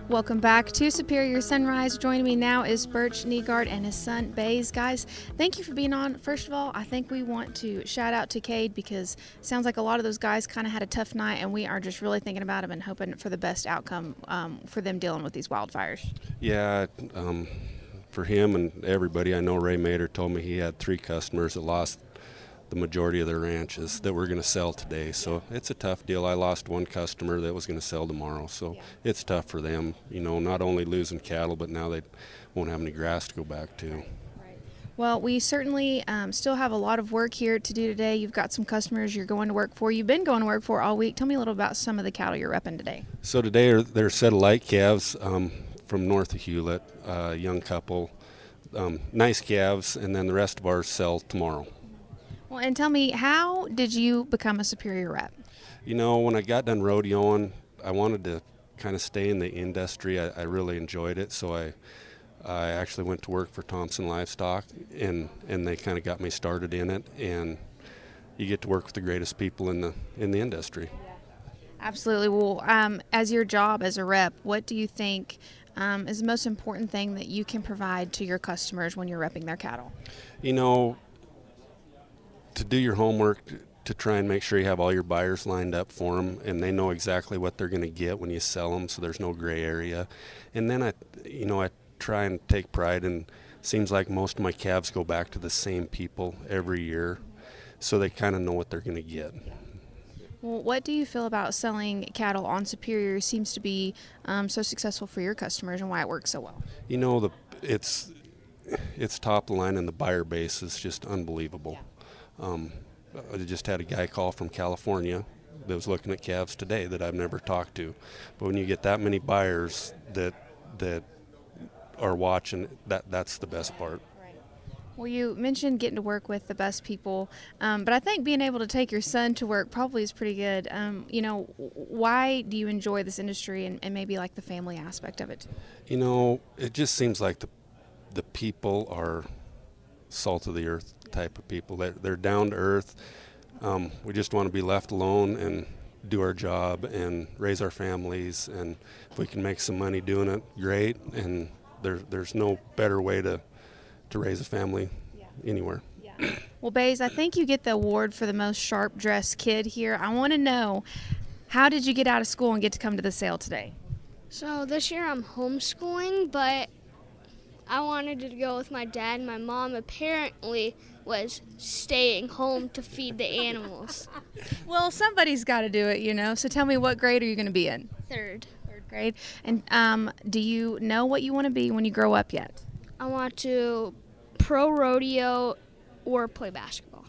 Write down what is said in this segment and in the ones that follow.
Welcome back to Superior Sunrise. Joining me now is Birch, Negaard, and his son, Baze. Guys, thank you for being on. First of all, I think we want to shout out to Cade because it sounds like a lot of those guys kind of had a tough night, and we are just really thinking about them and hoping for the best outcome for them dealing with these wildfires. Yeah, for him and everybody, I know Ray Mader told me he had 3 customers that lost the majority of their ranches that were going to sell today. So it's a tough deal. I lost 1 customer that was going to sell tomorrow. So it's tough for them, you know, not only losing cattle, but now they won't have any grass to go back to. Well, we certainly still have a lot of work here to do today. You've got some customers you're going to work for. You've been going to work for all week. Tell me a little about some of the cattle you're repping today. So today they're a set of light calves from north of Hewlett, young couple, nice calves, and then the rest of ours sell tomorrow. Well, and tell me, how did you become a Superior rep? You know, when I got done rodeoing, I wanted to kind of stay in the industry. I really enjoyed it, so I actually went to work for Thompson Livestock, and they kind of got me started in it. And you get to work with the greatest people in the industry. Absolutely. Well, as your job as a rep, what do you think is the most important thing that you can provide to your customers when you're repping their cattle? You know, to do your homework, to try and make sure you have all your buyers lined up for them and they know exactly what they're going to get when you sell them, so there's no gray area. And then I try and take pride in, seems like most of my calves go back to the same people every year, so they kind of know what they're going to get. Well, what do you feel about selling cattle on Superior seems to be so successful for your customers, and why it works so well? You know, it's top of the line, and the buyer base is just unbelievable. I just had a guy call from California that was looking at calves today that I've never talked to. But when you get that many buyers that are watching, that's the best part. Well, you mentioned getting to work with the best people, but I think being able to take your son to work probably is pretty good. You know, why do you enjoy this industry and maybe like the family aspect of it too? You know, it just seems like the people are salt of the earth type of people. They're down to earth. We just want to be left alone and do our job and raise our families, and if we can make some money doing it, great. And there's no better way to raise a family anywhere. Well, Baze, I think you get the award for the most sharp-dressed kid here. I want to know, how did you get out of school and get to come to the sale today? So this year I'm homeschooling, but I wanted to go with my dad. My mom apparently was staying home to feed the animals. Well, somebody's got to do it, you know. So tell me, what grade are you going to be in? Third Grade. And do you know what you want to be when you grow up yet? I want to pro rodeo or play basketball.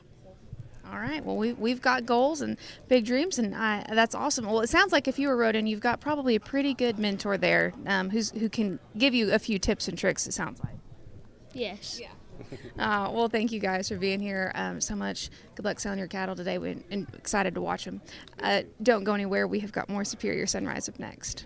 All right. Well, we've got goals and big dreams, and that's awesome. Well, it sounds like if you were rodeoing, you've got probably a pretty good mentor there who can give you a few tips and tricks, it sounds like. Yes. Yeah. Well, thank you guys for being here so much. Good luck selling your cattle today. We're excited to watch them. Don't go anywhere. We have got more Superior Sunrise up next.